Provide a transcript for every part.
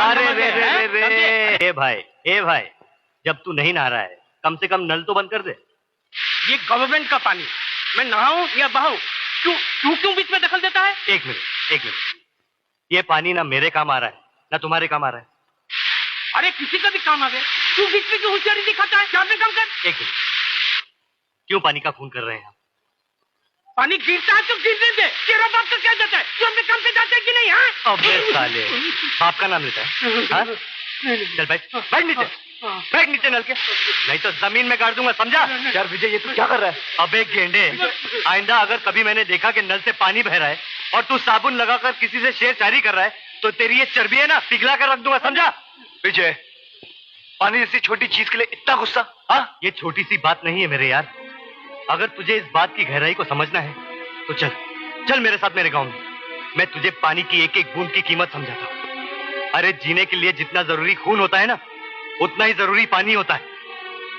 अरे रे रे रे, ए भाई, जब तू नहीं नहा रहा है कम से कम नल तो बंद कर दे। ये गवर्नमेंट का पानी, मैं नहाऊं या बहाऊं? क्यों बीच में दखल देता है? एक मिनट, ये पानी ना मेरे काम आ रहा है ना तुम्हारे काम आ रहा है। अरे किसी का भी काम आ गया, तू बीच में क्यों होशियारी दिखाता है? क्या काम कर? एक मिनट, क्यों पानी का खून कर रहे हैं आप? पानी गिरता है तो गिरने दे, तेरा बाप का क्या जाता है? तू अपने काम पे जाता है कि नहीं? हाँ, अबे साले, आपका नाम लेता है? हाँ? चल बैठ नीचे नल के, नहीं तो जमीन में गाड़ दूंगा, समझा? यार विजय, ये तू क्या कर रहा है? अबे गेंडे, आइंदा अगर कभी मैंने देखा कि नल से पानी बह रहा है और तू साबुन लगाकर किसी से शेरशायरी कर रहा है तो तेरी ये चर्बी है ना पिघला कर रख दूंगा, समझा? विजय, पानी जैसी छोटी चीज के लिए इतना गुस्सा? हाँ, ये छोटी सी बात नहीं है मेरे यार। अगर तुझे इस बात की गहराई को समझना है तो चल मेरे साथ मेरे गांव में, मैं तुझे पानी की एक एक बूंद की कीमत समझाता हूँ। अरे जीने के लिए जितना जरूरी खून होता है ना, उतना ही जरूरी पानी होता है।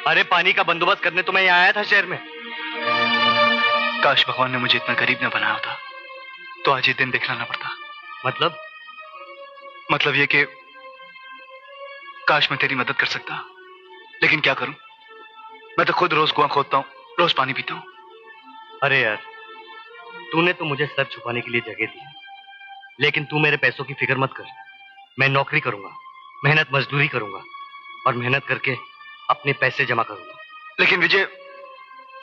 अरे पानी का बंदोबस्त करने तो मैं यहाँ आया था शहर में। काश भगवान ने मुझे इतना गरीब न बनाया होता तो आज ये दिन देखना ना पड़ता। मतलब ये कि काश मैं तेरी मदद कर सकता, लेकिन क्या करूं, मैं तो खुद रोज कुआं खोदता हूं, रोज पानी पीता हूं। अरे यार, तूने तो मुझे सर छुपाने के लिए जगह दी, लेकिन तू मेरे पैसों की फिक्र मत कर। मैं नौकरी करूंगा, मेहनत मजदूरी करूंगा और मेहनत करके अपने पैसे जमा करूंगा। लेकिन विजय,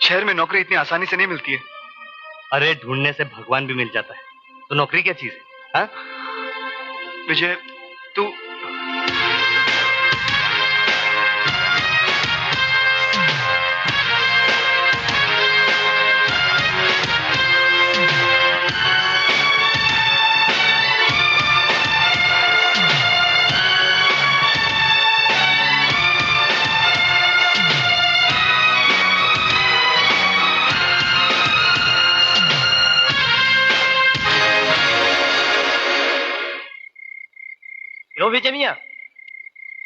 शहर में नौकरी इतनी आसानी से नहीं मिलती है। अरे ढूंढने से भगवान भी मिल जाता है, तो नौकरी क्या चीज है? हाँ? विजय, तू विजय मियां,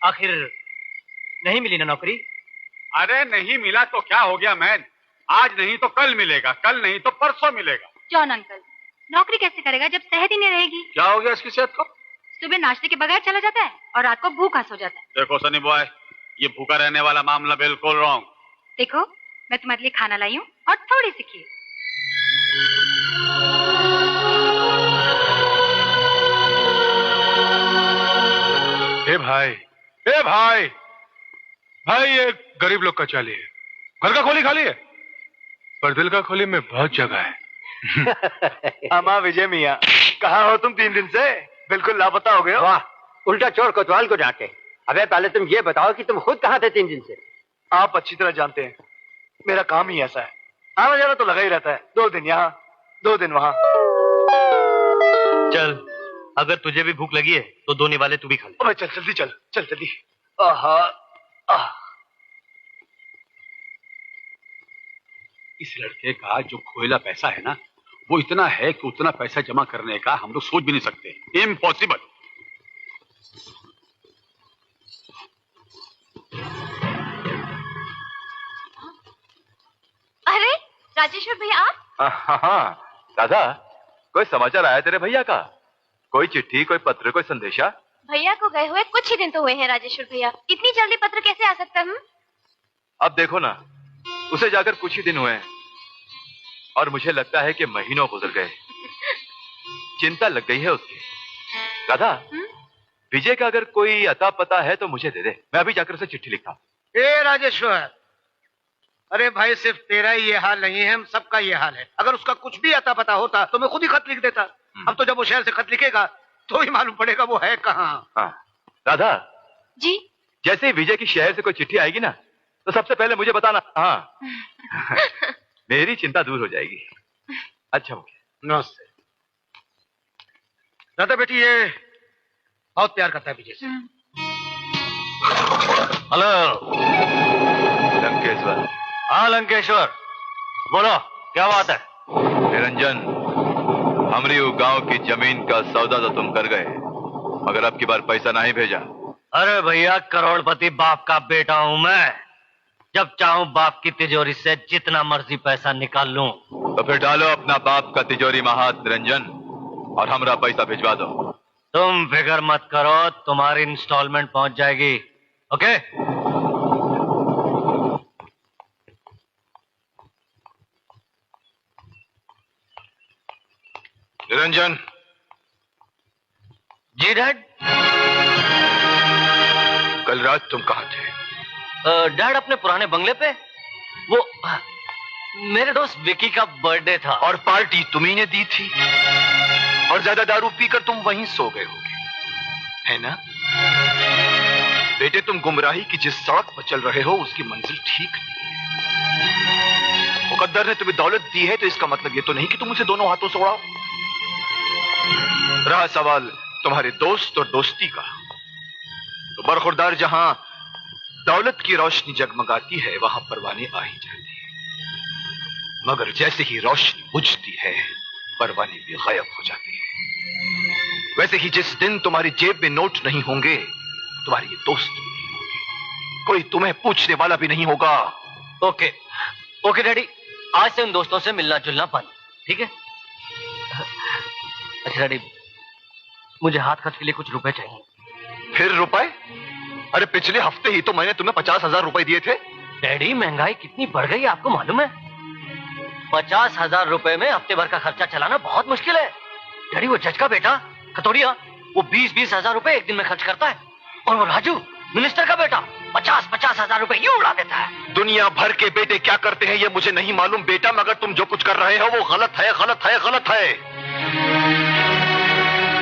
आखिर नहीं मिली ना नौकरी? अरे नहीं मिला तो क्या हो गया मैन, आज नहीं तो कल मिलेगा, कल नहीं तो परसों मिलेगा। जॉन अंकल, नौकरी कैसे करेगा जब सेहत ही नहीं रहेगी? क्या हो गया इसकी सेहत को? सुबह नाश्ते के बगैर चला जाता है और रात को भूखा सो जाता है। देखो सनी बॉय, ये भूखा रहने वाला मामला बिल्कुल रॉन्ग। देखो, मैं तुम्हारे लिए खाना लाई हूँ और थोड़ी सी खीर। ए भाई, ये गरीब लोग का चाली है। घर का खोली खाली है, पर दिल का खोली में बहुत जगह है। अमा विजय मियाँ, कहाँ हो तुम 3 दिन से? बिल्कुल लापता हो गए हो। वाह, उल्टा चोर कोतवाल को डांटे। अबे पहले तुम ये बताओ कि तुम खुद कहाँ थे 3 दिन से? आप अच्छी तरह जानते हैं, मेरा काम ही ऐसा है, आना जाना तो लगा ही रहता है। 2 दिन यहाँ, 2 दिन वहाँ। चल, अगर तुझे भी भूख लगी है तो 2 निवाले तू भी खा ले। अबे चल जल्दी, चल जल्दी। इस लड़के का जो खोएला पैसा है ना, वो इतना है कि उतना पैसा जमा करने का हम लोग सोच भी नहीं सकते। इम्पॉसिबल। अरे राजेश्वर भैया, आप? हाँ दादा, कोई समाचार आया तेरे भैया का? कोई चिट्ठी, कोई पत्र, कोई संदेशा? भैया को गए हुए कुछ ही दिन तो हुए हैं राजेश्वर भैया, इतनी जल्दी पत्र कैसे आ सकता है? अब देखो ना, उसे जाकर कुछ ही दिन हुए हैं और मुझे लगता है कि महीनों गुजर गए। चिंता लग गई है उसकी। राधा, विजय का अगर कोई अता पता है तो मुझे दे दे, मैं अभी जाकर उसे चिट्ठी लिखता हूं। ए राजेश्वर, अरे भाई सिर्फ तेरा ही ये हाल नहीं है, हम सबका ये हाल है। अगर उसका कुछ भी अता पता होता तो मैं खुद ही खत लिख देता। अब तो जब वो शहर से खत लिखेगा तो ही मालूम पड़ेगा वो है कहाँ। हाँ राधा जी, जैसे ही विजय की शहर से कोई चिट्ठी आएगी ना तो सबसे पहले मुझे बताना। हाँ मेरी चिंता दूर हो जाएगी। अच्छा मुझे नमस्ते। राधा बेटी ये बहुत प्यार करता है विजय से। हेलो लंकेश्वर। हाँ लंकेश्वर, बोलो क्या बात है? निरंजन, हमरी गांव की जमीन का सौदा तो तुम कर गए, मगर अब की बार पैसा नहीं भेजा। अरे भैया, करोड़पति बाप का बेटा हूं मैं, जब चाहूं बाप की तिजोरी से जितना मर्जी पैसा निकाल लूं। तो फिर डालो अपना बाप का तिजोरी में हाथ निरंजन और हमरा पैसा भिजवा दो। तुम फिक्र मत करो, तुम्हारी इंस्टॉलमेंट पहुंच जाएगी। ओके? निरंजन। जी डैड। कल रात तुम कहाँ थे? डैड अपने पुराने बंगले पे। वो मेरे दोस्त विकी का बर्थडे था। और पार्टी तुम्ही ने दी थी, और ज्यादा दारू पीकर तुम वहीं सो गए होगे, है ना? बेटे, तुम गुमराही की जिस सड़क पर चल रहे हो उसकी मंजिल ठीक नहीं है। मुकद्दर ने तुम्हें दौलत दी है तो इसका मतलब ये तो नहीं कि तुम उसे दोनों हाथों से उड़ाओ। रहा सवाल तुम्हारे दोस्त और दोस्ती का, तो बरखुरदार जहां दौलत की रोशनी जगमगाती है वहां परवाने आ ही जाते हैं, मगर जैसे ही रोशनी बुझती है परवाने भी गायब हो जाते हैं। वैसे ही जिस दिन तुम्हारी जेब में नोट नहीं होंगे तुम्हारे ये दोस्त भी नहीं होंगे, कोई तुम्हें पूछने वाला भी नहीं होगा। ओके ओके डैडी, आज से उन दोस्तों से मिलना जुलना बंद, ठीक है? अच्छा डैडी, मुझे हाथ खर्च के लिए कुछ रुपए चाहिए। फिर रुपए? अरे पिछले हफ्ते ही तो मैंने तुम्हें 50,000 रुपए दिए थे। डैडी, महंगाई कितनी बढ़ गई आपको मालूम है? 50,000 रुपए में हफ्ते भर का खर्चा चलाना बहुत मुश्किल है। डैडी, वो जज का बेटा खतोड़िया, वो 20-20 हजार रुपए एक दिन में खर्च करता है, और वो राजू मिनिस्टर का बेटा 50-50 हजार रुपए यूं उड़ा देता है। दुनिया भर के बेटे क्या करते हैं ये मुझे नहीं मालूम बेटा, मगर तुम जो कुछ कर रहे हो वो गलत है, गलत है, गलत है।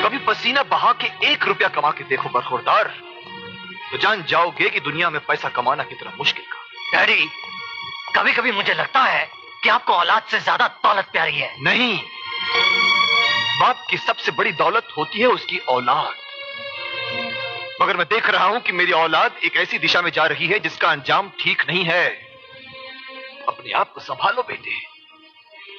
कभी पसीना बहा के 1 रुपया कमा के देखो बरखुरदार, तो जान जाओगे कि दुनिया में पैसा कमाना कितना मुश्किल का। डैडी, कभी कभी मुझे लगता है कि आपको औलाद से ज्यादा दौलत प्यारी है। नहीं, बाप की सबसे बड़ी दौलत होती है उसकी औलाद, मगर मैं देख रहा हूं कि मेरी औलाद एक ऐसी दिशा में जा रही है जिसका अंजाम ठीक नहीं है। अपने आप को संभालो बेटे,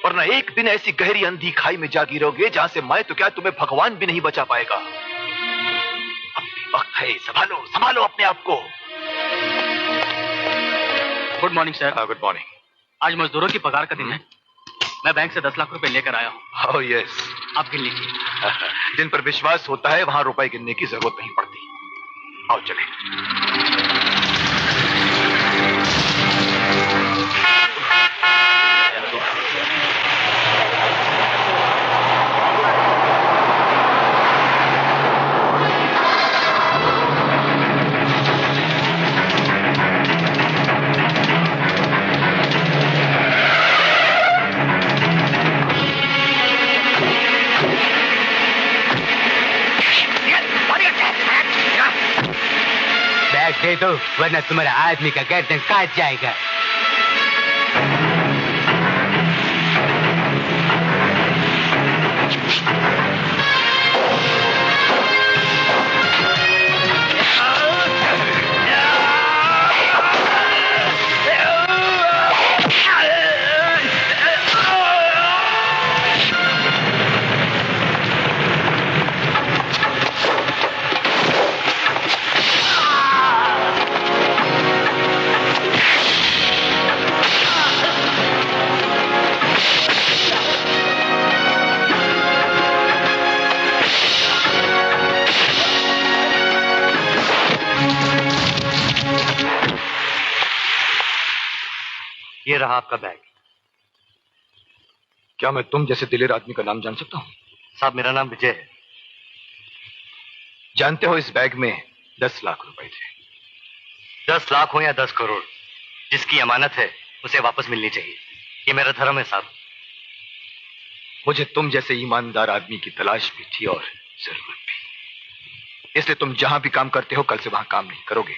वरना एक दिन ऐसी गहरी अंधी खाई में जा गिरोगे जहां से मैं तो क्या तुम्हें भगवान भी नहीं बचा पाएगा। अब भी वक्त है, संभालो संभालो अपने आप को। Good morning sir. Good morning. आज मजदूरों की पगार का दिन है, मैं बैंक से 10 लाख रुपए लेकर आया हूँ। ओह यस, आप गिन लीजिए। जिन पर विश्वास होता है वहां रुपए गिनने की जरूरत नहीं पड़ती। आओ चले। दे दो, वरना तुम्हारा आदमी का गर्दन काट जाएगा। ये रहा आपका बैग। क्या मैं तुम जैसे दिलेर आदमी का नाम जान सकता हूँ? साहब, मेरा नाम विजय है। जानते हो इस बैग में 10 लाख रुपए थे। 10 लाख हो या 10 करोड़, जिसकी अमानत है उसे वापस मिलनी चाहिए, ये मेरा धर्म है साहब। मुझे तुम जैसे ईमानदार आदमी की तलाश भी थी और जरूरत भी, इसलिए तुम जहां भी काम करते हो कल से वहां काम नहीं करोगे।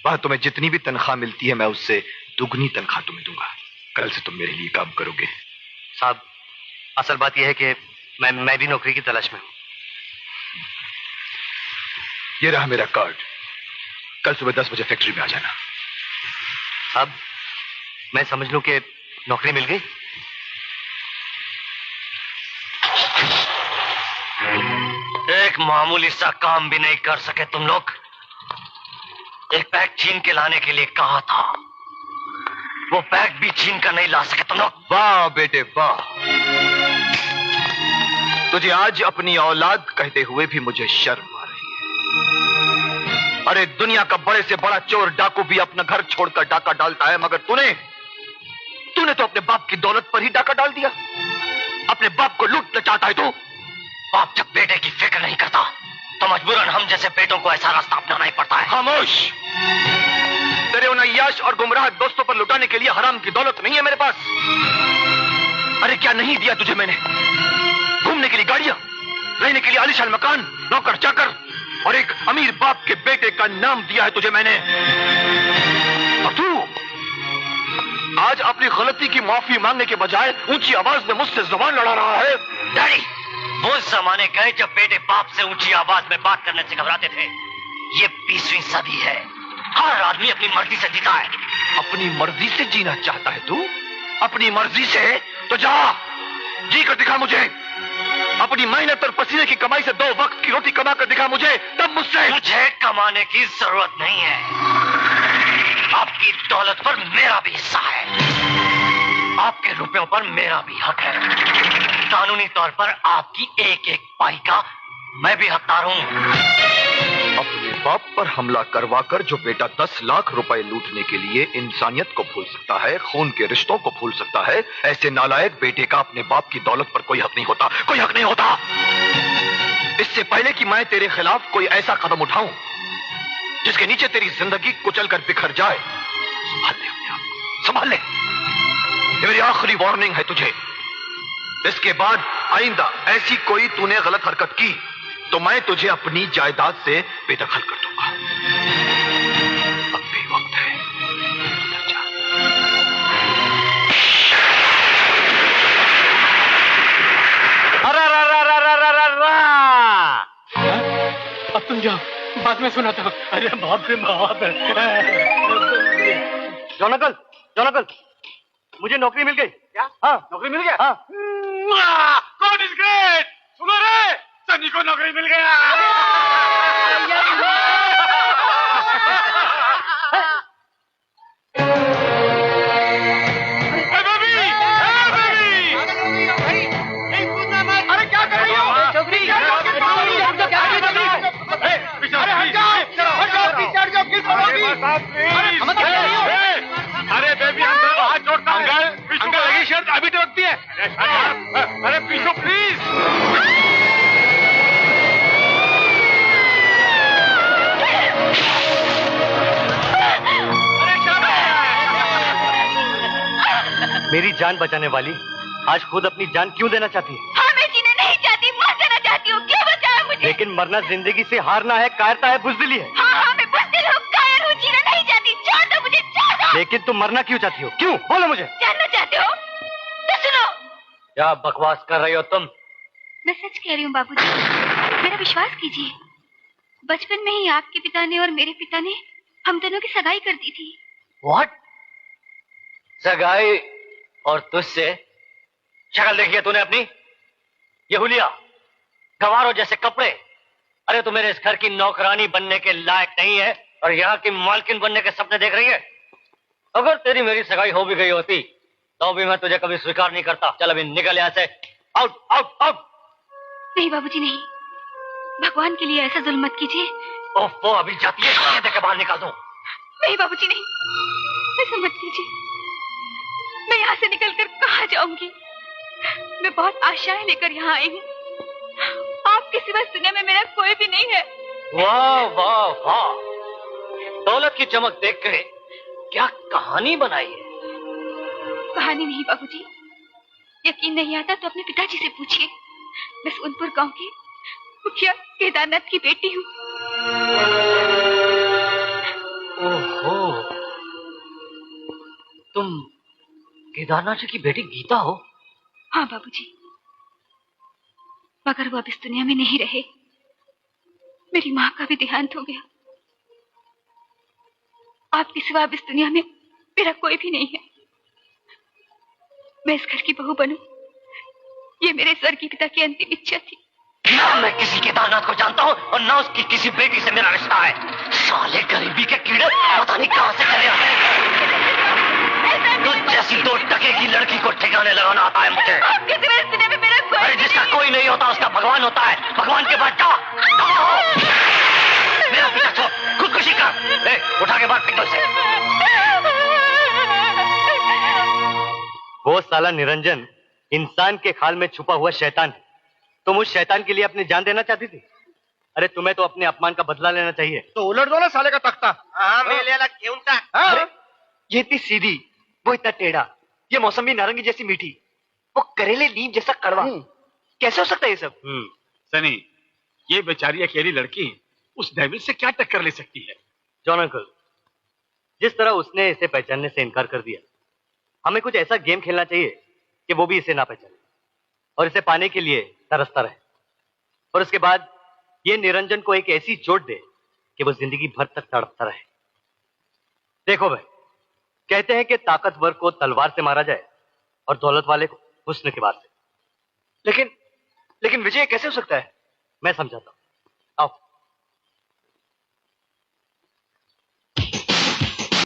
वहां तुम्हें जितनी भी तनख्वाह मिलती है मैं उससे दुगनी तनख्वाह तुम्हें दूंगा। कल से तुम मेरे लिए काम करोगे। साहब, असल बात यह है कि मैं भी नौकरी की तलाश में हूं। ये रहा मेरा कार्ड, कल सुबह 10 बजे फैक्ट्री में आ जाना। साहब, मैं समझ लूं कि नौकरी मिल गई? एक मामूली सा काम भी नहीं कर सके तुम लोग। एक बैग छीन के लाने के लिए कहा था, वो बैग भी छीन कर नहीं ला सके तुम लोग। वाह बेटे वाह, तुझे आज अपनी औलाद कहते हुए भी मुझे शर्म आ रही है। अरे दुनिया का बड़े से बड़ा चोर डाकू भी अपना घर छोड़कर डाका डालता है, मगर तूने तो अपने बाप की दौलत पर ही डाका डाल दिया। अपने बाप को लूटना चाहता है तू। बाप जब बेटे की फिक्र नहीं करता तो मजबूरन हम जैसे बेटों को ऐसा रास्ता अपनाना ही पड़ता है। खामोश। तेरे उन अय्याश और गुमराह दोस्तों पर लुटाने के लिए हराम की दौलत नहीं है मेरे पास। अरे क्या नहीं दिया तुझे मैंने? घूमने के लिए गाड़ियां, रहने के लिए आलीशान मकान, नौकर चाकर और एक अमीर बाप के बेटे का नाम दिया है तुझे मैंने। और तू आज अपनी गलती की माफी मांगने के बजाय ऊंची आवाज में मुझसे जुबान लड़ा रहा है। डैडी, वो जमाने गए जब बेटे बाप से ऊंची आवाज में बात करने से घबराते थे। ये 20वीं सदी है। हर आदमी अपनी मर्जी से जीता है। अपनी मर्जी से जीना चाहता है तू? अपनी मर्जी से तो जा, जी कर दिखा मुझे। अपनी मेहनत और पसीने की कमाई से 2 वक्त की रोटी कमा कर दिखा मुझे, तब मुझसे। मुझे कमाने की जरूरत नहीं है। आपकी दौलत पर मेरा भी हिस्सा है। आपके रुपयों पर मेरा भी हक है। कानूनी तौर पर आपकी एक एक पाई का मैं भी हकदार हूं। अपने बाप पर हमला करवाकर जो बेटा 10 लाख रुपए लूटने के लिए इंसानियत को भूल सकता है, खून के रिश्तों को भूल सकता है, ऐसे नालायक बेटे का अपने बाप की दौलत पर कोई हक नहीं होता। कोई हक नहीं होता। इससे पहले कि मैं तेरे खिलाफ कोई ऐसा कदम उठाऊं जिसके नीचे तेरी जिंदगी कुचलकर बिखर जाए, संभाल ले अपने आप को, संभाल ले। ये मेरी आखिरी वार्निंग है तुझे। इसके बाद आइंदा ऐसी कोई तूने गलत हरकत की तो मैं तुझे अपनी जायदाद से बेदखल कर दूंगा। अब भी वक्त है, उधर जा। अब तुम जाओ, बाद में सुनाता हूँ। अरे बाप रे बाप। जॉन अंकल, मुझे नौकरी मिल गई। क्या? हाँ, नौकरी मिल गया? हाँ। God is great. सुनो रे, सनी को नौकरी मिल गया। अरे क्या कर रही हो? अरे बेबी, हम तेरे को हाथ जोड़ता हूं। अंकल लगी शर्त अभी तो होती है। अरे पीछो प्लीज। मेरी जान बचाने वाली आज खुद अपनी जान क्यों देना चाहती है? हाँ, मैं जीना नहीं चाहती, मर जाना चाहती हूँ। क्यों बचाया मुझे? लेकिन मरना जिंदगी से हारना है, कायरता है, बुज़दिली है। हाँ, मैं बुज़दिल हूँ, कायर हूँ, जीना नहीं चाहती। छोड़ दो मुझे, छोड़ दो। लेकिन तुम मरना क्यों चाहती हो? क्यों? बोलो मुझे। जानना चाहते हो तो सुनो। क्या बकवास कर रही हो तुम? मैं सच कह रही हूँ बाबूजी, मेरा विश्वास कीजिए। बचपन में ही आपके पिता ने और मेरे पिता ने हम दोनों की सगाई कर दी थी। व्हाट? सगाई? और तुझसे? शक्ल देखी है तूने अपनी? ये हुलिया, गवारों जैसे कपड़े। अरे तू मेरे इस घर की नौकरानी बनने के लायक नहीं है और यहाँ की मालकिन बनने के सपने देख रही है। अगर तेरी मेरी सगाई हो भी गई होती तो भी मैं तुझे कभी स्वीकार नहीं करता। चल अभी निकल यहाँ से। Out out out. नहीं बाबूजी नहीं, भगवान के लिए ऐसा जुल्म मत कीजिए। ओफो, अभी जाती है देख के बाहर निकाल दूं। नहीं बाबूजी नहीं, ऐसा मत कीजिए। मैं यहाँ से निकलकर कहाँ जाऊंगी? मैं बहुत आशाएं लेकर यहाँ आई हूँ। आपके सिवा दुनिया में मेरा कोई भी नहीं है। वाह वाह वाह, दौलत की चमक देख कर क्या कहानी बनाई है। कहानी नहीं बाबूजी, यकीन नहीं आता तो अपने पिताजी से पूछिए। मैं सोनपुर गांव के मुखिया केदारनाथ की बेटी हूँ। ओहो, तुम केदारनाथ जी की बेटी गीता हो? हाँ बाबूजी, मगर वो अब इस दुनिया में नहीं रहे। मेरी माँ का भी देहांत हो गया। आपके सिवा अब इस दुनिया में मेरा कोई भी नहीं है। मैं इस घर की बहू बनूं, ये मेरे स्वर्गीय पिता की अंतिम इच्छा थी। ना मैं किसी केदारनाथ को जानता हूँ और ना उसकी किसी बेटी से मेरा रिश्ता है। साले गरीबी के कीड़े पता नहीं कहां से चले आते हैं। तुझ जैसी 2 टके की लड़की को ठिकाने लगाना आता है मुझे। आपके सिवा इस दुनिया में मेरा अरे जिसका कोई नहीं होता उसका भगवान होता है। भगवान के बाद जाओ। मेरा पीछा छोड़, खुदकुशी कर। ले, उठा के बाहर फेंक दो इसे। वो साला निरंजन इंसान के खाल में छुपा हुआ शैतान है। तुम उस शैतान के लिए अपनी जान देना चाहती थी? अरे तुम्हें तो अपने अपमान का बदला लेना चाहिए। तो उलट दो ना साले का तख्ता। हाँ मेले वाला क्यों था? हाँ? ये इतनी सीधी, वो इतना टेढ़ा, ये मौसमी नारंगी जैसी मीठी, वो करेले नीम जैसा कड़वा, कैसे हो सकता है ये सब? सनी, ये बेचारी अकेली लड़की उस डेविल से क्या टक्कर ले सकती है? जॉन अंकल, जिस तरह उसने इसे पहचानने से इनकार कर दिया, हमें कुछ ऐसा गेम खेलना चाहिए कि वो भी इसे ना पहचाने और इसे पाने के लिए तरसता रहे, और उसके बाद ये निरंजन को एक ऐसी चोट दे कि वो जिंदगी भर तक तड़पता रहे। देखो भाई, कहते हैं कि ताकतवर को तलवार से मारा जाए और दौलत वाले को हुस्न के वार से। लेकिन विजय कैसे हो सकता है? मैं समझाता हूं, आओ।